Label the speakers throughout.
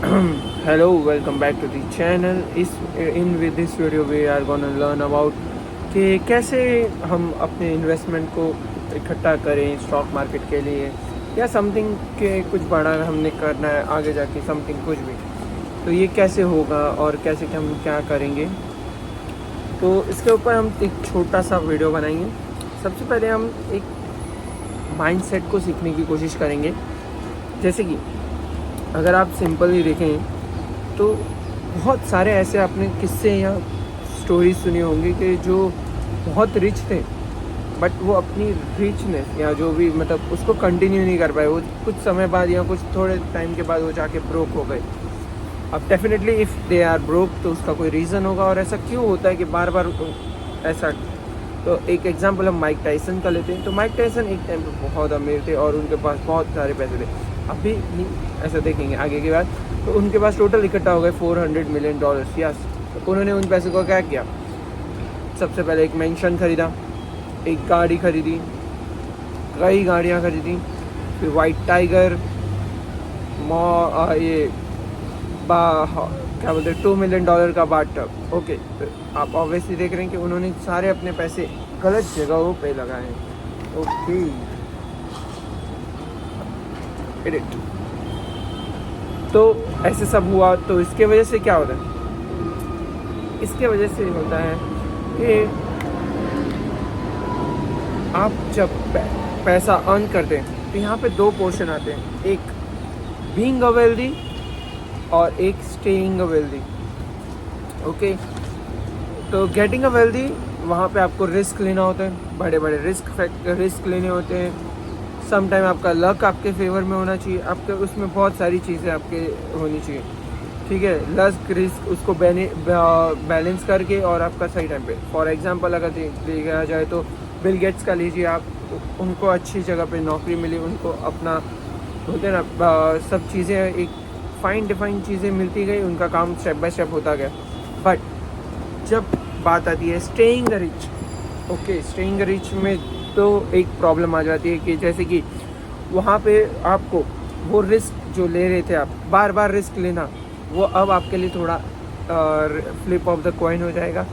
Speaker 1: Hello, welcome back to the channel. With this video we are gonna learn about कि कैसे हम अपने investment को इकट्ठा करें स्टॉक मार्केट के लिए या समथिंग के कुछ बड़ा हमने करना है आगे जाके समथिंग कुछ भी, तो ये कैसे होगा और कैसे कि हम क्या करेंगे। तो इसके ऊपर हम एक छोटा सा वीडियो बनाएंगे। सबसे पहले हम एक माइंडसेट को सीखने की कोशिश करेंगे। जैसे कि अगर आप सिंपली देखें तो बहुत सारे ऐसे आपने किस्से या स्टोरीज सुनी होंगी कि जो बहुत रिच थे बट वो अपनी रिचनेस या जो भी मतलब उसको कंटिन्यू नहीं कर पाए। वो कुछ समय बाद या कुछ थोड़े टाइम के बाद वो जाके ब्रोक हो गए। अब definitely if they are broke तो उसका कोई रीज़न होगा, और ऐसा क्यों होता है कि बार बार ऐसा। तो एक एग्जांपल हम माइक टाइसन का लेते हैं। तो माइक टाइसन एक टाइम पे बहुत अमीर थे और उनके पास बहुत सारे पैसे थे। अभी नहीं, ऐसा देखेंगे आगे की बात। तो उनके पास टोटल इकट्ठा हो गए $400 मिलियन। यस, तो उन्होंने उन पैसों को क्या किया? सबसे पहले एक मैंशन खरीदा, एक गाड़ी खरीदी, कई गाड़ियाँ खरीदी, फिर वाइट टाइगर, ये क्या बोलते हैं $2 मिलियन का बाट टब। ओके, तो आप ऑब्वियसली देख रहे हैं कि उन्होंने सारे अपने पैसे गलत जगहों पे लगाए हैं। Okay, edit. तो ऐसे सब हुआ। तो इसके वजह से क्या होता है? इसके वजह से होता है कि आप जब पैसा अर्न करते हैं तो यहाँ पे दो पोर्शन आते हैं, एक बीइंग अ वेल्दी और एक स्टेइंग अ वेल्दी। ओके, तो गेटिंग अ वेल्दी वहाँ पे आपको रिस्क लेना होता है, बड़े बड़े रिस्क लेने होते हैं। सम टाइम आपका लक आपके फेवर में होना चाहिए, आपके उसमें बहुत सारी चीज़ें आपके होनी चाहिए। ठीक है, लक रिस्क उसको बैलेंस करके और आपका सही टाइम पे। फॉर एग्जांपल अगर देखा जाए तो बिल गेट्स का लीजिए आप, उनको अच्छी जगह पे नौकरी मिली, उनको अपना होते ना सब चीज़ें एक फाइन डिफाइन चीज़ें मिलती गई, उनका काम स्टेप बाय स्टेप होता गया। बट जब बात आती है staying rich, okay, staying rich में तो एक प्रॉब्लम आ जाती है कि जैसे कि वहाँ पे आपको वो रिस्क जो ले रहे थे आप बार बार रिस्क लेना, वो अब आपके लिए थोड़ा फ्लिप ऑफ द कॉइन हो जाएगा।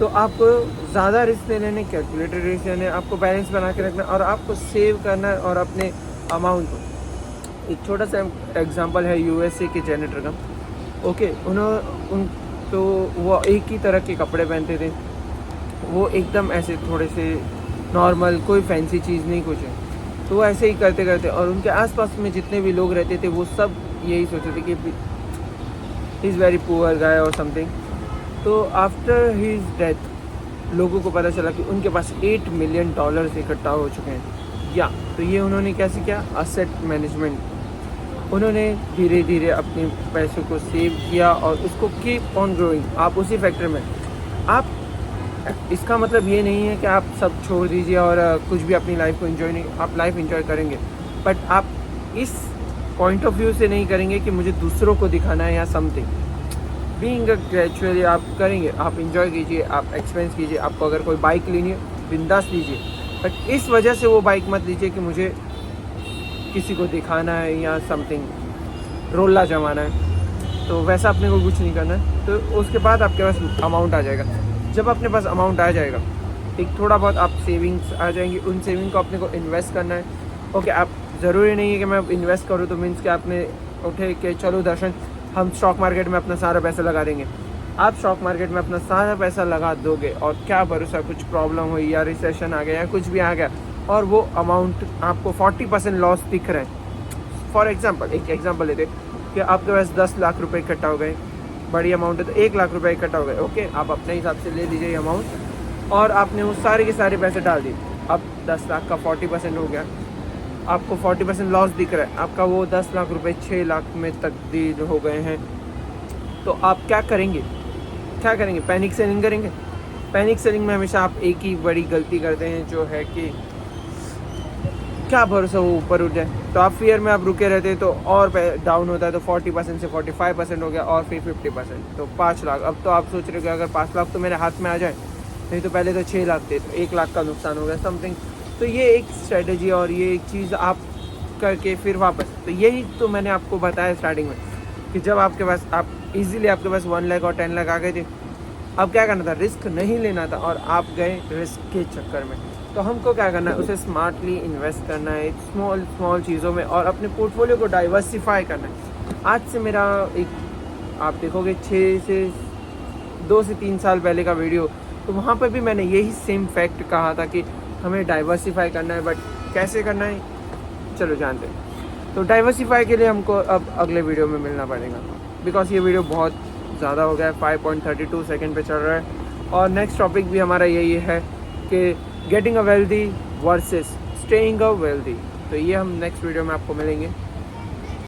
Speaker 1: तो आपको ज़्यादा रिस्क नहीं लेने, कैलकुलेटेड रिस्क लेने, आपको बैलेंस बना के रखना और आपको सेव करना है और अपने अमाउंट को। एक छोटा सा एग्जांपल है यूएसए के जेनेटर का। ओके, उन तो वो एक ही तरह के कपड़े पहनते थे, वो एकदम ऐसे थोड़े से नॉर्मल, कोई फैंसी चीज़ नहीं कुछ है। तो वो ऐसे ही करते करते और उनके आसपास में जितने भी लोग रहते थे वो सब यही सोचते थे कि he is very poor guy और समथिंग। तो आफ्टर हिज डेथ लोगों को पता चला कि उनके पास $8 मिलियन इकट्ठा हो चुके हैं। या तो ये उन्होंने कैसे किया? Asset management. उन्होंने धीरे धीरे अपने पैसों को सेव किया और उसको कीप ऑन ग्रोइंग। आप उसी फैक्टर में आप, इसका मतलब ये नहीं है कि आप सब छोड़ दीजिए और कुछ भी अपनी लाइफ को एंजॉय नहीं, आप लाइफ एंजॉय करेंगे बट आप इस पॉइंट ऑफ व्यू से नहीं करेंगे कि मुझे दूसरों को दिखाना है या समथिंग। बीइंग ग्रेजुअली आप करेंगे, आप एंजॉय कीजिए, आप एक्सपेंस कीजिए। आपको अगर कोई बाइक लेनी है बिंदास लीजिए, बट इस वजह से वो बाइक मत लीजिए कि मुझे किसी को दिखाना है या समथिंग, रोला जमाना है। तो वैसा अपने को कुछ नहीं करना है। तो उसके बाद आपके पास अमाउंट आ जाएगा। जब अपने पास अमाउंट आ जाएगा, एक थोड़ा बहुत आप सेविंग्स आ जाएंगी, उन सेविंग को अपने को इन्वेस्ट करना है। ओके, आप ज़रूरी नहीं है कि मैं इन्वेस्ट करूँ तो मीन्स कि आपने उठे कि चलो दर्शन हम स्टॉक मार्केट में अपना सारा पैसा लगा देंगे। आप स्टॉक मार्केट में अपना सारा पैसा लगा दोगे और क्या भरोसा कुछ प्रॉब्लम हुई या रिसेशन आ गया या कुछ भी आ गया और वो अमाउंट आपको 40% लॉस दिख रहा है। फॉर एग्जांपल एक एग्जांपल लेते कि आपके पास 10 लाख रुपए इकट्ठा हो गए, बड़ी अमाउंट है तो 1 लाख रुपए इकट्ठा हो गए। ओके, आप अपने हिसाब से ले लीजिए अमाउंट और आपने वो सारे के सारे पैसे डाल दिए। अब 10 लाख का 40% हो गया, आपको 40% लॉस दिख रहा है। आपका वो 10 लाख रुपए 6 लाख में तब्दील हो गए हैं। तो आप क्या करेंगे? पैनिक सेलिंग करेंगे। पैनिक सेलिंग में हमेशा आप एक ही बड़ी गलती करते हैं, जो है कि क्या भरोसा वो ऊपर उठ जाए। तो आप फियर में आप रुके रहते हैं तो और डाउन होता है, तो 40% से 45% हो गया और फिर 50%, तो 5 लाख। अब तो आप सोच रहे हो कि अगर 5 लाख तो मेरे हाथ में आ जाए, नहीं तो पहले तो 6 लाख थे, तो 1 लाख का नुकसान हो गया समथिंग। तो ये एक स्ट्रेटजी और ये एक चीज़ आप करके फिर वापस, तो यही तो मैंने आपको बताया स्टार्टिंग में कि जब आपके पास आप इजीली आपके पास 1 लाख और 10 लाख आ गए थे, अब क्या करना था, रिस्क नहीं लेना था और आप गए रिस्क के चक्कर में। तो हमको क्या करना है, उसे स्मार्टली इन्वेस्ट करना है स्मॉल चीज़ों में और अपने पोर्टफोलियो को डाइवर्सिफाई करना है। आज से मेरा एक आप देखोगे 2 से 3 साल पहले का वीडियो, तो वहाँ पर भी मैंने यही सेम फैक्ट कहा था कि हमें डाइवर्सिफाई करना है, बट कैसे करना है चलो जानते हैं। तो डाइवर्सिफाई के लिए हमको अब अगले वीडियो में मिलना पड़ेगा, बिकॉज ये वीडियो बहुत ज़्यादा हो गया है, 5.32 सेकेंड पे चल रहा है। और नेक्स्ट टॉपिक भी हमारा यही है कि getting a wealthy versus staying a wealthy. तो ये हम नेक्स्ट वीडियो में आपको मिलेंगे।